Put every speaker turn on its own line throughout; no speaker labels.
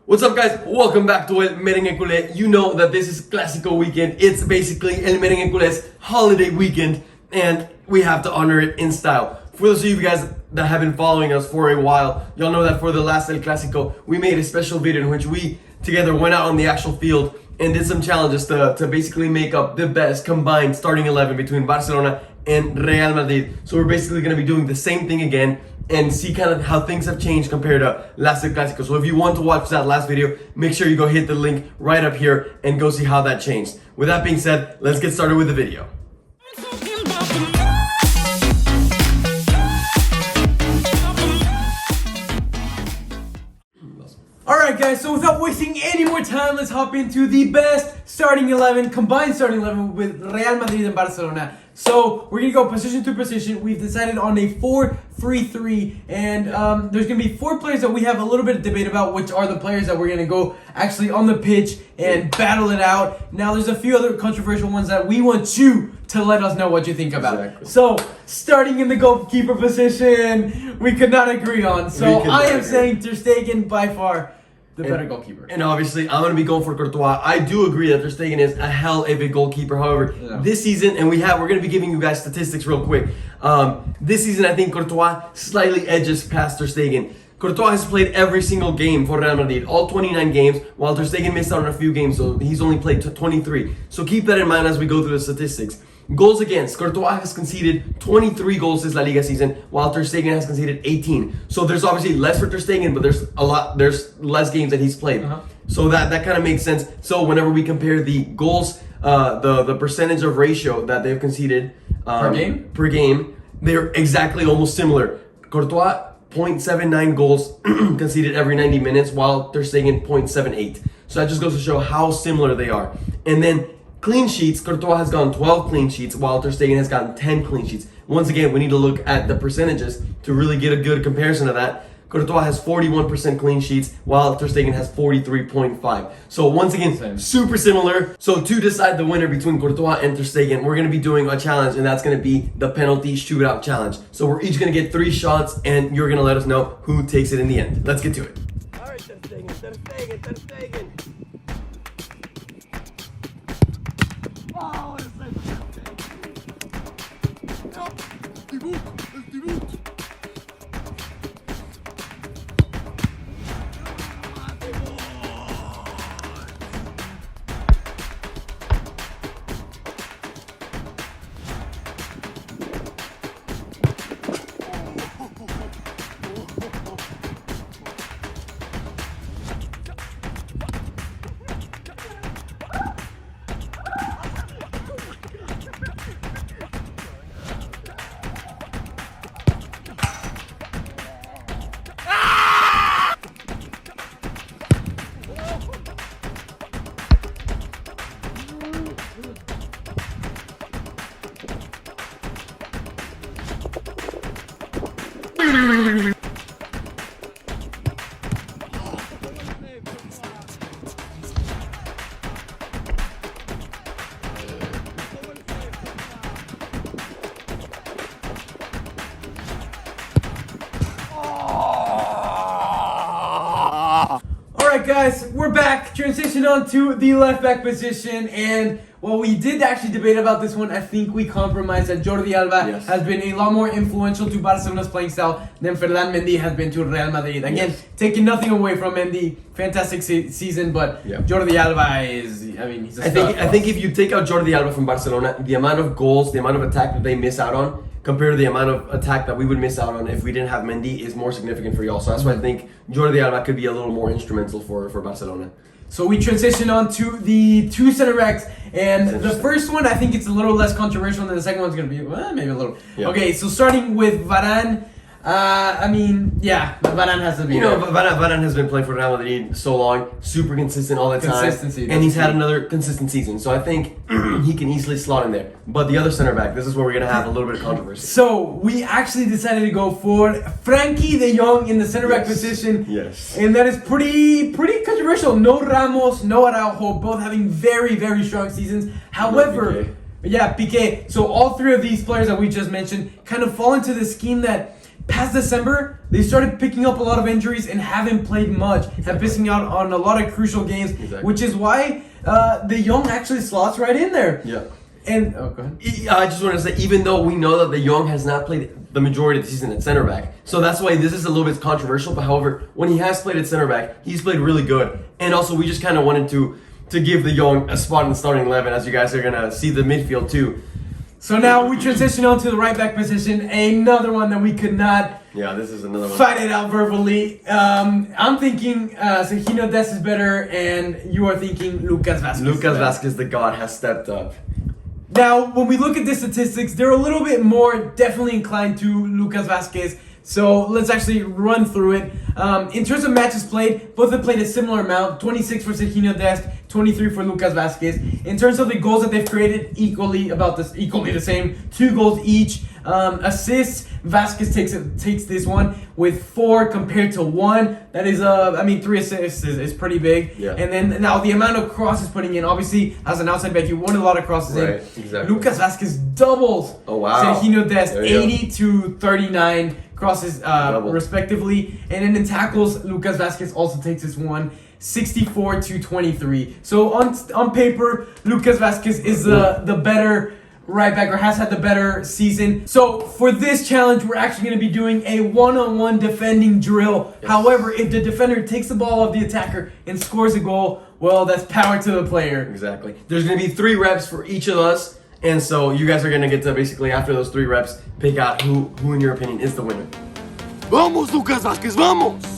What's up, guys? Welcome back to El Merengue Culé. You know that this is Clasíco weekend. It's basically El Merengue Culé's holiday weekend, and we have to honor it in style. For those of you guys that have been following us for a while, y'all know that for the last El Clásico, we made a special video in which we together went out on the actual field and did some challenges to basically make up the best combined starting 11 between Barcelona and Real Madrid. So we're basically going to be doing the same thing again and see kind of how things have changed compared to last El Clásico. So if you want to watch that last video, make sure you go hit the link right up here and go see how that changed. With that being said, let's get started with the video.
Alright guys, so without wasting any more time, let's hop into the best starting 11, combined starting 11 with Real Madrid and Barcelona. So we're going to go position to position. We've decided on a 4-3-3, and there's going to be 4 players that we have a little bit of debate about, which are the players that we're going to go actually on the pitch and battle it out. Now there's a few other controversial ones that we want you to let us know what you think about.
Exactly.
So starting in the goalkeeper position, we could not agree on. So I am saying Ter-Stegen by far the better goalkeeper.
And obviously, I'm going to be going for Courtois. I do agree that Ter-Stegen is a hell of a goalkeeper. However, this season, and we're going to be giving you guys statistics real quick. This season, I think Courtois slightly edges past Ter-Stegen. Courtois has played every single game for Real Madrid, all 29 games, while Ter-Stegen missed out on a few games, so he's only played 23. So keep that in mind as we go through the statistics. Goals against. Courtois has conceded 23 goals this La Liga season, while Ter-Stegen has conceded 18. So there's obviously less for Ter-Stegen, but there's less games that he's played. So that kind of makes sense. So whenever we compare the goals, the percentage of ratio that they've conceded per game, they're exactly almost similar. Courtois 0.79 goals conceded every 90 minutes, while Ter-Stegen 0.78. So that just goes to show how similar they are. And then clean sheets, Courtois has gotten 12 clean sheets, while Ter-Stegen has gotten 10 clean sheets. Once again, we need to look at the percentages to really get a good comparison of that. Courtois has 41% clean sheets, while Ter-Stegen has 43.5. So once again, super similar. So to decide the winner between Courtois and Ter-Stegen, we're going to be doing a challenge, and that's going to be the penalty shootout challenge. So we're each going to get 3 shots, and you're going to let us know who takes it in the end. Let's get to it.
All right, Ter-Stegen.
Oh, es Debut.
Alright guys, we're back. Transition on to the left back position, and while we did actually debate about this one, I think we compromised that Jordi Alba has been a lot more influential to Barcelona's playing style than Ferland Mendy has been to Real Madrid. Again, taking nothing away from Mendy, fantastic season, but Jordi Alba is, he's a star.
I think if you take out Jordi Alba from Barcelona, the amount of goals, the amount of attack that they miss out on, compared to the amount of attack that we would miss out on if we didn't have Mendy, is more significant for y'all. So that's why I think Jordi Alba could be a little more instrumental for Barcelona.
So we transition on to the 2 center backs, and the first one I think it's a little less controversial than the second one's going to be, maybe a little. Okay, so starting with Varane. Varane has to be.
Varane has been playing for Real Madrid so long, super consistent all the time.
Consistency.
And he's had another consistent season. So I think he can easily slot in there. But the other center back, this is where we're going to have a little bit of controversy.
So we actually decided to go for Frankie de Jong in the center back position.
Yes.
And that is pretty controversial. No Ramos, no Araujo, both having very, very strong seasons. However, Piqué. So all 3 of these players that we just mentioned kind of fall into the scheme that past December, they started picking up a lot of injuries and haven't played much. Have missing out on a lot of crucial games, which is why the Young actually slots right in there.
Yeah.
And go ahead.
I just want to say, even though we know that the Young has not played the majority of the season at center back, so that's why this is a little bit controversial. But however, when he has played at center back, he's played really good. And also, we just kind of wanted to give the Young a spot in the starting 11, as you guys are gonna see the midfield too.
So now we transition on to the right back position, another one that we could not.
Yeah, this is another one.
Fight it out verbally. I'm thinking Serginio Dest is better, and you are thinking Lucas Vazquez.
Lucas Vazquez, the god, has stepped up.
Now, when we look at the statistics, they're a little bit more definitely inclined to Lucas Vazquez. So let's actually run through it. In terms of matches played, both have played a similar amount. 26 for Serginio Dest, 23 for Lucas Vazquez. In terms of the goals that they've created, equally the same. 2 goals each. Assists, Vazquez takes this one with 4 compared to 1. That is 3 assists is pretty big.
Yeah.
And then now the amount of crosses putting in, obviously as an outside back, you want a lot of crosses in.
Exactly.
Lucas Vazquez doubles.
Oh wow.
Serginio Dest,
There you
80 to 39 crosses respectively. And then in tackles, Lucas Vazquez also takes this one. 64 to 23. So on paper, Lucas Vazquez is the better right back, or has had the better season. So for this challenge, we're actually going to be doing a one-on-one defending drill.
Yes.
However, if the defender takes the ball off the attacker and scores a goal, well, that's power to the player.
Exactly. There's going to be 3 reps for each of us, and so you guys are going to get to basically, after those 3 reps, pick out who in your opinion is the winner.
Vamos, Lucas Vazquez, vamos!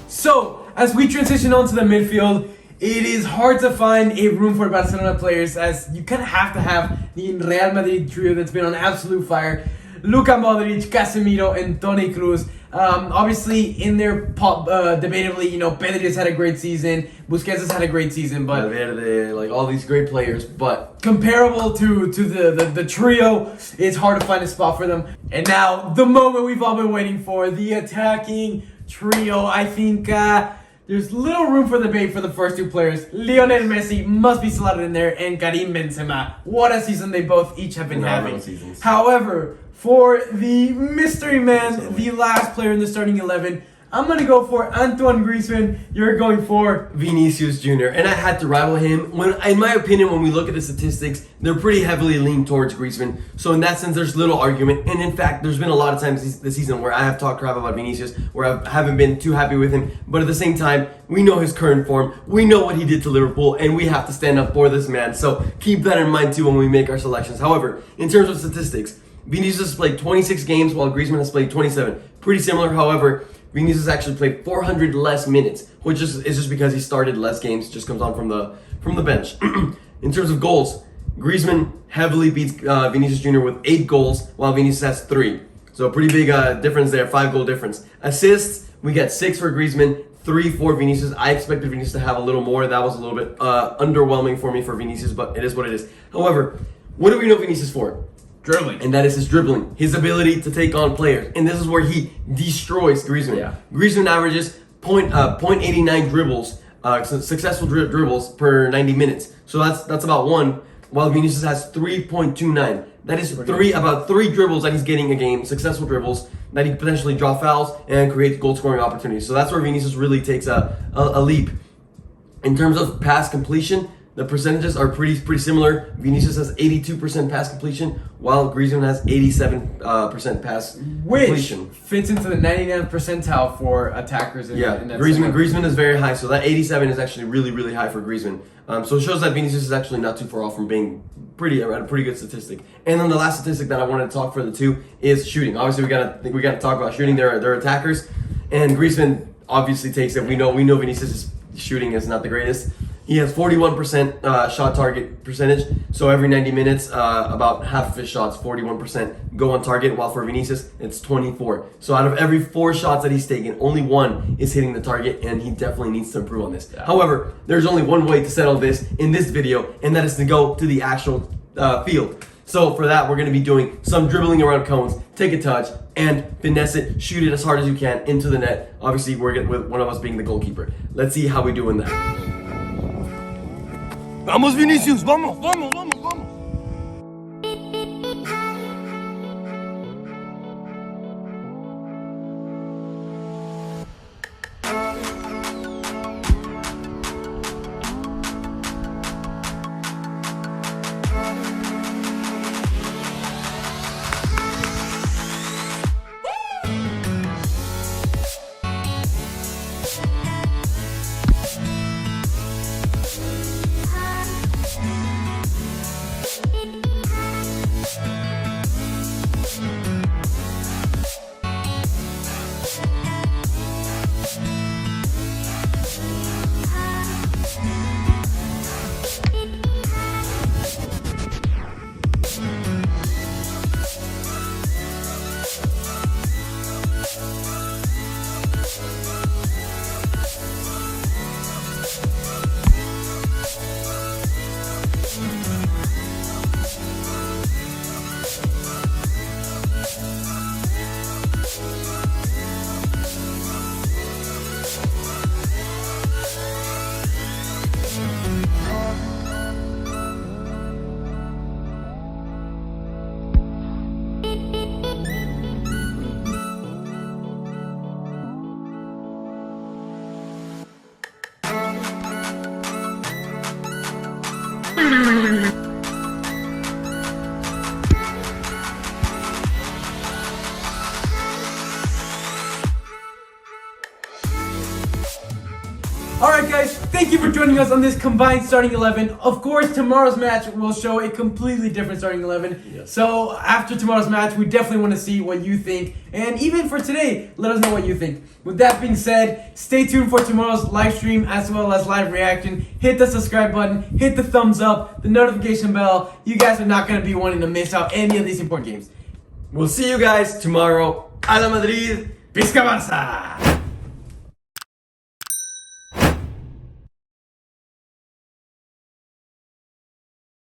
So, as we transition on to the midfield, it is hard to find a room for Barcelona players, as you kind of have to have the Real Madrid trio that's been on absolute fire. Luka Modric, Casemiro, and Toni Kroos. Obviously, in there, debatably, Pedri has had a great season. Busquets has had a great season, but
Valverde, like all these great players, but
comparable to the trio, it's hard to find a spot for them. And now, the moment we've all been waiting for, the attacking trio. I think there's little room for debate for the first 2 players. Lionel Messi must be slotted in there, and Karim Benzema. What a season they both each have been having. However, for the mystery man, the last player in the starting 11, I'm going to go for Antoine Griezmann. You're going for
Vinicius Jr. And I had to rival him. In my opinion, when we look at the statistics, they're pretty heavily leaned towards Griezmann. So in that sense, there's little argument. And in fact, there's been a lot of times this season where I have talked crap about Vinicius, where I haven't been too happy with him. But at the same time, we know his current form. We know what he did to Liverpool, and we have to stand up for this man. So keep that in mind too when we make our selections. However, in terms of statistics, Vinicius has played 26 games while Griezmann has played 27. Pretty similar, however. Vinicius actually played 400 less minutes, which is just because he started less games. Just comes on from the bench. In terms of goals, Griezmann heavily beats Vinicius Jr. with 8 goals, while Vinicius has 3. So a pretty big difference there, 5-goal difference. Assists, we get 6 for Griezmann, 3 for Vinicius. I expected Vinicius to have a little more. That was a little bit underwhelming for me for Vinicius, but it is what it is. However, what do we know Vinicius for?
dribbling.
And that is his dribbling, his ability to take on players. And this is where he destroys Griezmann.
Yeah.
Griezmann averages .89 dribbles, successful dribbles per 90 minutes. So that's about 1, while Vinicius has 3.29. That is about three dribbles that he's getting a game, successful dribbles, that he can potentially draw fouls and create goal scoring opportunities. So that's where Vinicius really takes a leap. In terms of pass completion, the percentages are pretty similar. Vinicius has 82% pass completion, while Griezmann has 87% pass completion.
Which fits into the 99th percentile for attackers. In that
Griezmann is very high, so that 87 is actually really high for Griezmann. So it shows that Vinicius is actually not too far off from being at a pretty good statistic. And then the last statistic that I wanted to talk for the two is shooting. Obviously, we gotta talk about shooting. They're attackers, and Griezmann obviously takes it. We know Vinicius' shooting is not the greatest. He has 41% shot target percentage. So every 90 minutes, about half of his shots, 41%, go on target. While for Vinicius, it's 24. So out of every 4 shots that he's taken, only 1 is hitting the target, and he definitely needs to improve on this. Yeah. However, there's only one way to settle this in this video, and that is to go to the actual field. So for that, we're going to be doing some dribbling around cones, take a touch, and finesse it, shoot it as hard as you can into the net. Obviously, we're getting with one of us being the goalkeeper. Let's see how we do in that.
Vamos, Vinicius, vamos, vamos, vamos, vamos.
Alright guys, thank you for joining us on this combined starting 11. Of course, tomorrow's match will show a completely different starting 11.
Yes.
So after tomorrow's match, we definitely want to see what you think. And even for today, let us know what you think. With that being said, stay tuned for tomorrow's live stream as well as live reaction. Hit the subscribe button, hit the thumbs up, the notification bell. You guys are not going to be wanting to miss out any of these important games.
We'll see you guys tomorrow. A la Madrid.
Visca Barça!